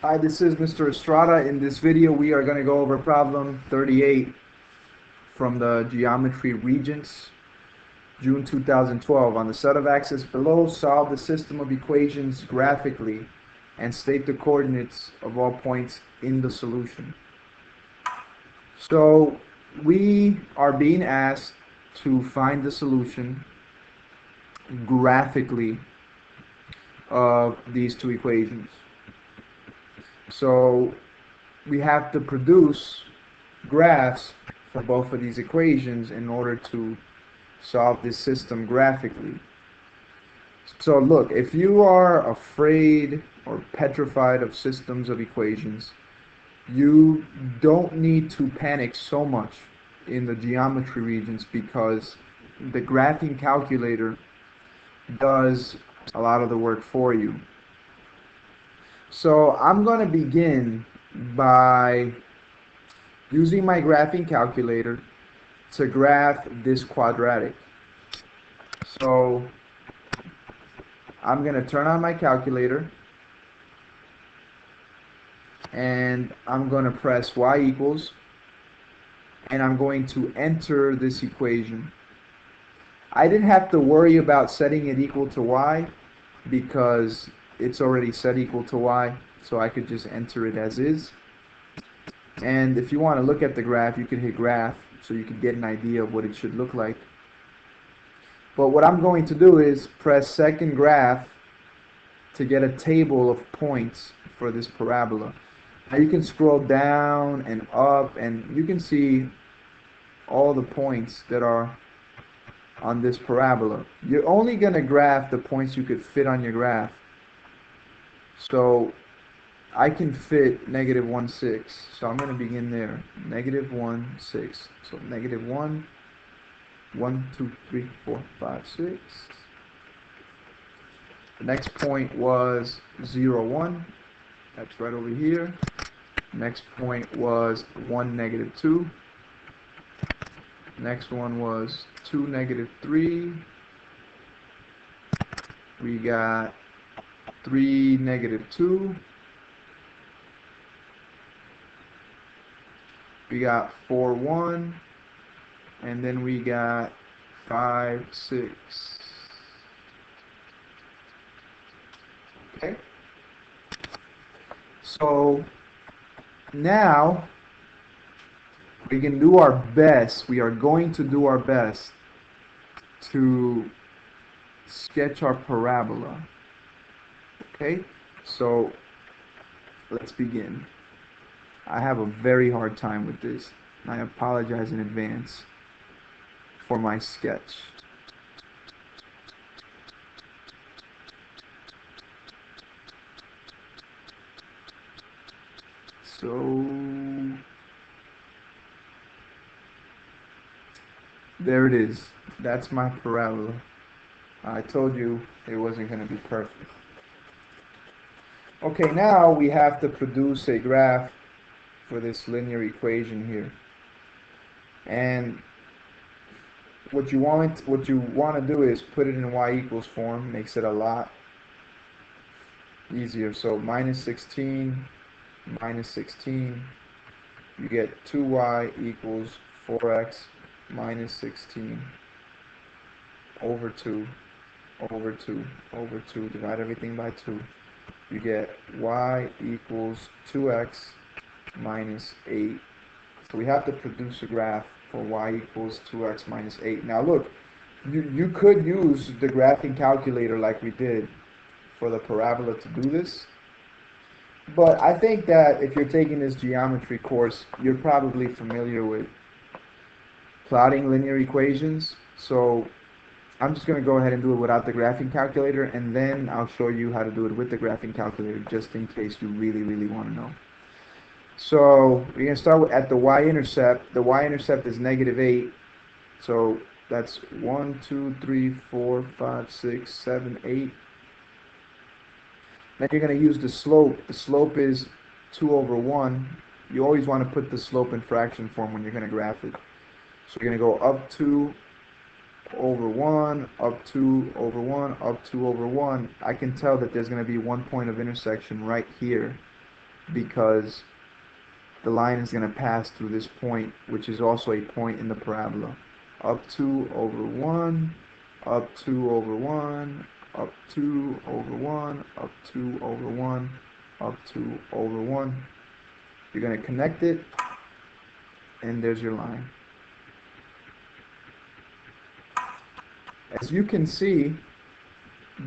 Hi, this is Mr. Estrada. In this video, we are going to go over problem 38 from the Geometry Regents, June 2012. On the set of axes below, solve the system of equations graphically and state the coordinates of all points in the solution. So we are being asked to find the solution graphically of these two equations. So we have to produce graphs for both of these equations in order to solve this system graphically. So look, if you are afraid or petrified of systems of equations, you don't need to panic so much in the geometry regions because the graphing calculator does a lot of the work for you. So I'm going to begin by using my graphing calculator to graph this quadratic. So I'm going to turn on my calculator and I'm going to press y equals, and I'm going to enter this equation. I didn't have to worry about setting it equal to y because it's already set equal to y, so I could just enter it as is. And if you want to look at the graph, you can hit graph so you can get an idea of what it should look like. But what I'm going to do is press second graph to get a table of points for this parabola. Now you can scroll down and up and you can see all the points that are on this parabola. You're only going to graph the points you could fit on your graph. So I can fit negative 1, 6. So I'm going to begin there. Negative 1, 6. So negative 1, 1, 2, 3, 4, 5, 6. The next point was 0, 1. That's right over here. Next point was 1, negative 2. Next one was 2, negative 3. We got 3, negative 2. We got 4, 1. And then we got 5, 6. Okay? So now we can do our best. We are going to do our best to sketch our parabola. Okay? So let's begin. I have a very hard time with this. I apologize in advance for my sketch. So there it is. That's my parabola. I told you it wasn't going to be perfect. Okay, now we have to produce a graph for this linear equation here. And what you want to do is put it in y equals form. Makes it a lot easier. So minus 16, minus 16. You get 2y equals 4x minus 16 over 2 over 2 over 2. Divide everything by 2. You get y equals 2x minus 8. So we have to produce a graph for y equals 2x minus 8. Now look, you could use the graphing calculator like we did for the parabola to do this. But I think that if you're taking this geometry course, you're probably familiar with plotting linear equations. So I'm just going to go ahead and do it without the graphing calculator, and then I'll show you how to do it with the graphing calculator just in case you really, really want to know. So we're going to start at the y-intercept. The y-intercept is negative 8. So that's 1, 2, 3, 4, 5, 6, 7, 8. Then you're going to use the slope. The slope is 2 over 1. You always want to put the slope in fraction form when you're going to graph it. So you're going to go up 2 over 1, up 2 over 1, up 2 over 1. I can tell that there's going to be one point of intersection right here. because the line is going to pass through this point, which is also a point in the parabola. Up 2 over 1, up 2 over 1, up 2 over 1, up 2 over 1, up 2 over 1. You're going to connect it, and there's your line. As you can see,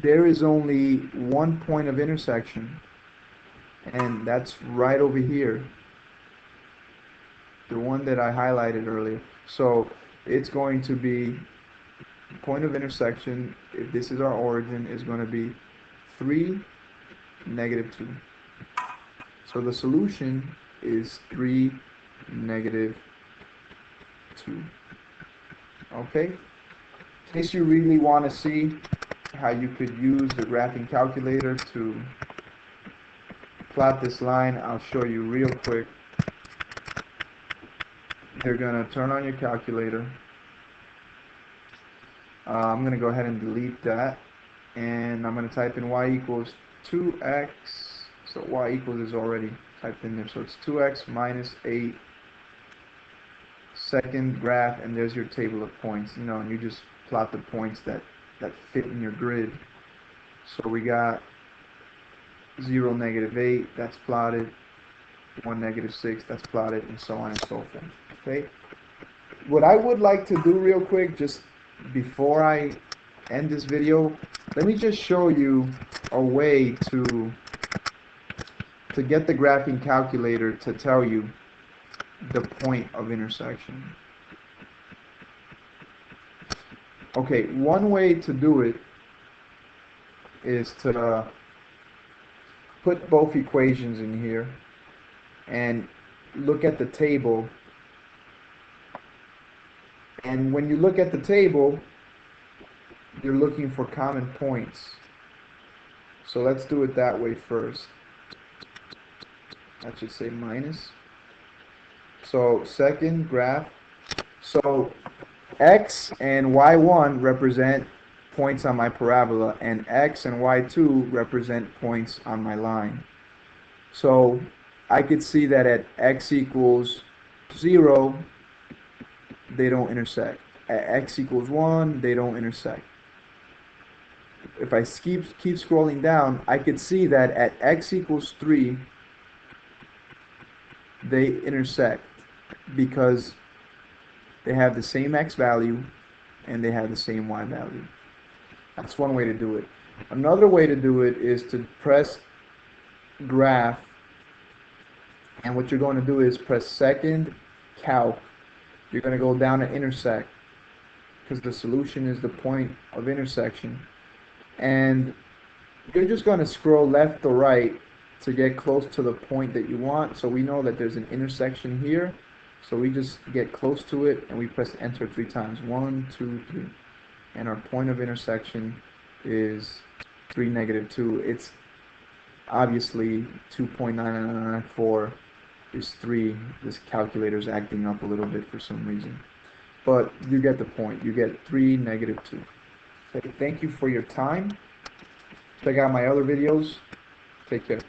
there is only one point of intersection, and that's right over here, the one that I highlighted earlier. So it's going to be point of intersection, if this is our origin, is going to be 3, negative 2. So the solution is 3, negative 2. Okay? In case you really want to see how you could use the graphing calculator to plot this line, I'll show you real quick. You're going to turn on your calculator. I'm going to go ahead and delete that, and I'm going to type in y equals 2x. So y equals is already typed in there, so it's 2x minus 8, second graph, and there's your table of points, and you just plot the points that fit in your grid. So we got 0, negative 8, that's plotted, 1, negative 6, that's plotted, and so on and so forth. Okay. What I would like to do real quick, just before I end this video, let me just show you a way to get the graphing calculator to tell you the point of intersection. Okay, one way to do it is to put both equations in here and look at the table. And when you look at the table, you're looking for common points. So let's do it that way first. I should say minus. So second graph. So x and y1 represent points on my parabola, and x and y2 represent points on my line. So I could see that at x equals 0, they don't intersect. At x equals 1, they don't intersect. If I keep scrolling down, I could see that at x equals 3, they intersect because they have the same x value and they have the same y value. That's one way to do it. Another way to do it is to press graph, and what you're going to do is press second calc. You're going to go down to intersect because the solution is the point of intersection, and you're just going to scroll left or right to get close to the point that you want. So we know that there's an intersection here, so we just get close to it and we press enter 3 times. 1, 2, 3, and our point of intersection is 3, negative 2. It's obviously 2.9994 is 3. This calculator is acting up a little bit for some reason, but you get the point. You get 3, negative 2. Okay, thank you for your time. Check out my other videos. Take care.